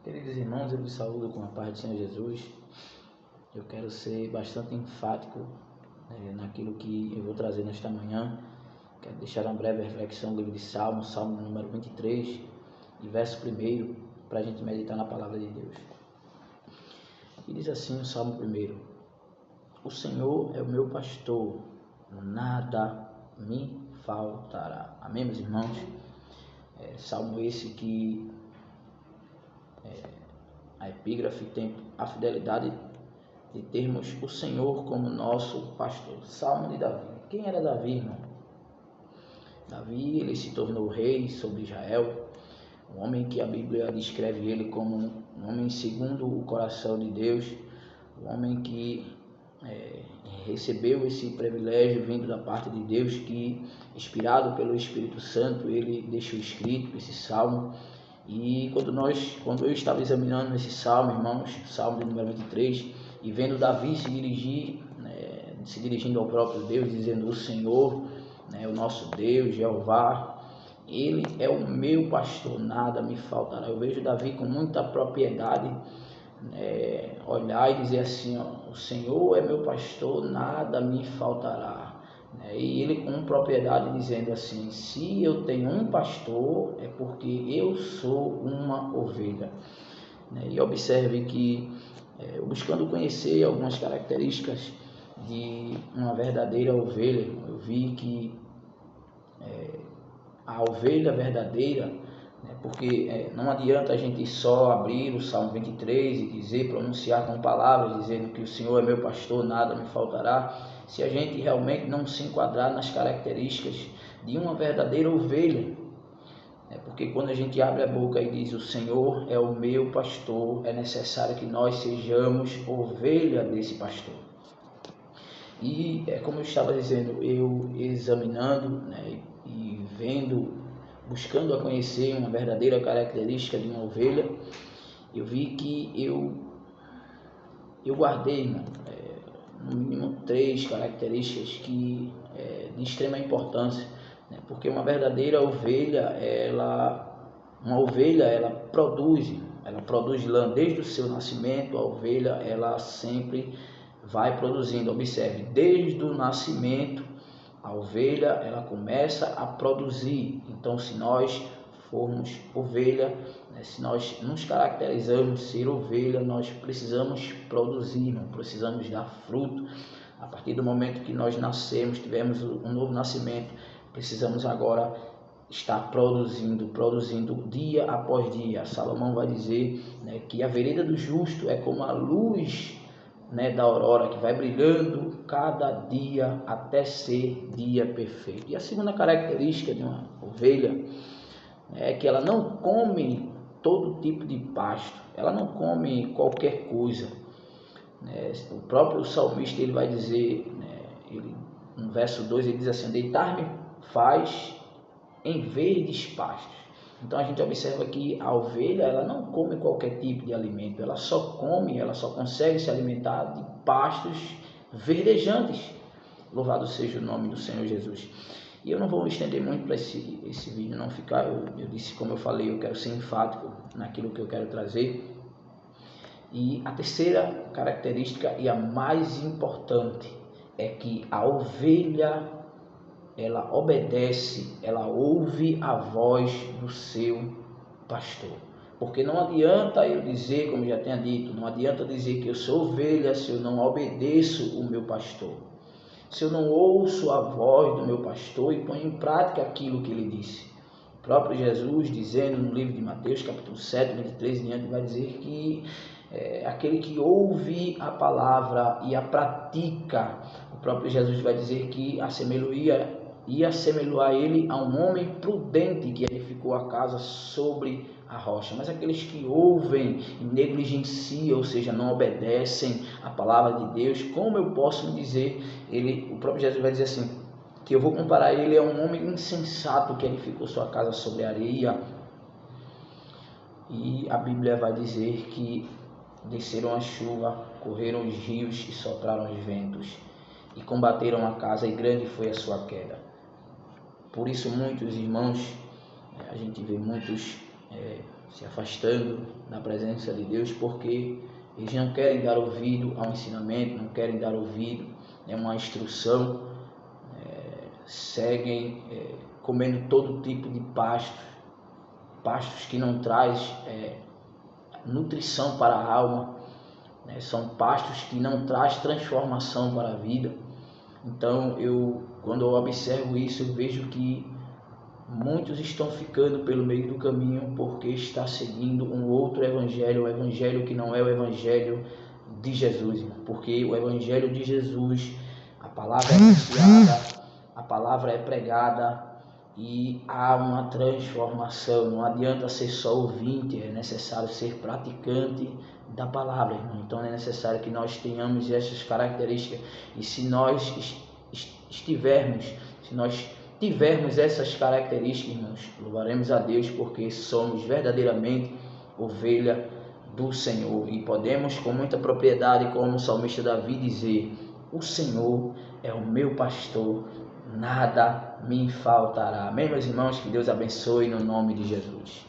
Queridos irmãos, eu vos saúdo com a paz do Senhor Jesus. Eu quero ser bastante enfático naquilo que eu vou trazer nesta manhã. Quero deixar uma breve reflexão do livro de Salmos, Salmo número 23, e verso 1, para a gente meditar na palavra de Deus. E diz assim o Salmo 1: O Senhor é o meu pastor, nada me faltará. Amém, meus irmãos? Salmo esse que a epígrafe tem a fidelidade de termos o Senhor como nosso pastor. Salmo de Davi. Quem era Davi, irmão? Davi, ele se tornou rei sobre Israel, um homem que a Bíblia descreve ele como um homem segundo o coração de Deus, um homem que recebeu esse privilégio vindo da parte de Deus, que, inspirado pelo Espírito Santo, ele deixou escrito esse salmo. E quando eu estava examinando esse salmo, irmãos, salmo de número 23, e vendo Davi se dirigindo ao próprio Deus, dizendo: o Senhor, o nosso Deus, Jeová, Ele é o meu pastor, nada me faltará. Eu vejo Davi com muita propriedade olhar e dizer assim: o Senhor é meu pastor, nada me faltará. E ele com propriedade dizendo assim: se eu tenho um pastor, é porque eu sou uma ovelha. E observe que, buscando conhecer algumas características de uma verdadeira ovelha, eu vi que a ovelha verdadeira, porque não adianta a gente só abrir o Salmo 23 e dizer, pronunciar com palavras, dizendo que o Senhor é meu pastor, nada me faltará, se a gente realmente não se enquadrar nas características de uma verdadeira ovelha. Porque quando a gente abre a boca e diz: o Senhor é o meu pastor, é necessário que nós sejamos ovelha desse pastor. E como eu estava dizendo, eu examinando e vendo, buscando a conhecer uma verdadeira característica de uma ovelha, eu vi que eu guardei, no mínimo 3 características de extrema importância, porque uma verdadeira ovelha, ela produz lã desde o seu nascimento. A ovelha, ela sempre vai produzindo. Observe, desde o nascimento a ovelha, ela começa a produzir. Então, se nós formos ovelha, se nós nos caracterizamos ser ovelha, nós precisamos produzir, não precisamos dar fruto. A partir do momento que nós nascemos, tivemos um novo nascimento, precisamos agora estar produzindo dia após dia. Salomão vai dizer que a vereda do justo é como a luz da aurora, que vai brilhando cada dia até ser dia perfeito. E a segunda característica de uma ovelha é que ela não come todo tipo de pasto, ela não come qualquer coisa. O próprio salmista, ele vai dizer, no verso 2, ele diz assim: deitar-me faz em verdes pastos. Então a gente observa que a ovelha, ela não come qualquer tipo de alimento, ela só consegue se alimentar de pastos verdejantes. Louvado seja o nome do Senhor Jesus. E eu não vou me estender muito para esse vídeo não ficar, eu disse, como eu falei, eu quero ser enfático naquilo que eu quero trazer. E a terceira característica, e a mais importante, é que a ovelha, ela obedece, ela ouve a voz do seu pastor. Porque não adianta eu dizer, como já tinha dito, não adianta dizer que eu sou ovelha se eu não obedeço o meu pastor. Se eu não ouço a voz do meu pastor e ponho em prática aquilo que ele disse. O próprio Jesus, dizendo no livro de Mateus, capítulo 7, 23 em diante, vai dizer que aquele que ouve a palavra e a pratica, o próprio Jesus vai dizer que ia assemelhar ele a um homem prudente que edificou a casa sobre a rocha. Mas aqueles que ouvem e negligenciam, ou seja, não obedecem a palavra de Deus, como eu posso dizer, o próprio Jesus vai dizer assim, que eu vou comparar ele a um homem insensato que edificou sua casa sobre a areia. E a Bíblia vai dizer que desceram a chuva, correram os rios e sopraram os ventos, e combateram a casa, e grande foi a sua queda. Por isso, muitos irmãos, a gente vê muitos se afastando da presença de Deus, porque eles não querem dar ouvido ao ensinamento, não querem dar ouvido a uma instrução, seguem comendo todo tipo de pastos que não traz nutrição para a alma, né? São pastos que não traz transformação para a vida. Então, quando eu observo isso, eu vejo que muitos estão ficando pelo meio do caminho porque está seguindo um outro evangelho, um evangelho que não é o evangelho de Jesus, porque o evangelho de Jesus, a palavra é anunciada, a palavra é pregada e há uma transformação. Não adianta ser só ouvinte, é necessário ser praticante da palavra, irmão. Então é necessário que nós tenhamos essas características, e se nós tivermos essas características, irmãos, louvaremos a Deus, porque somos verdadeiramente ovelha do Senhor, e podemos com muita propriedade, como o salmista Davi, dizer: o Senhor é o meu pastor, nada me faltará. Amém, meus irmãos? Que Deus abençoe no nome de Jesus.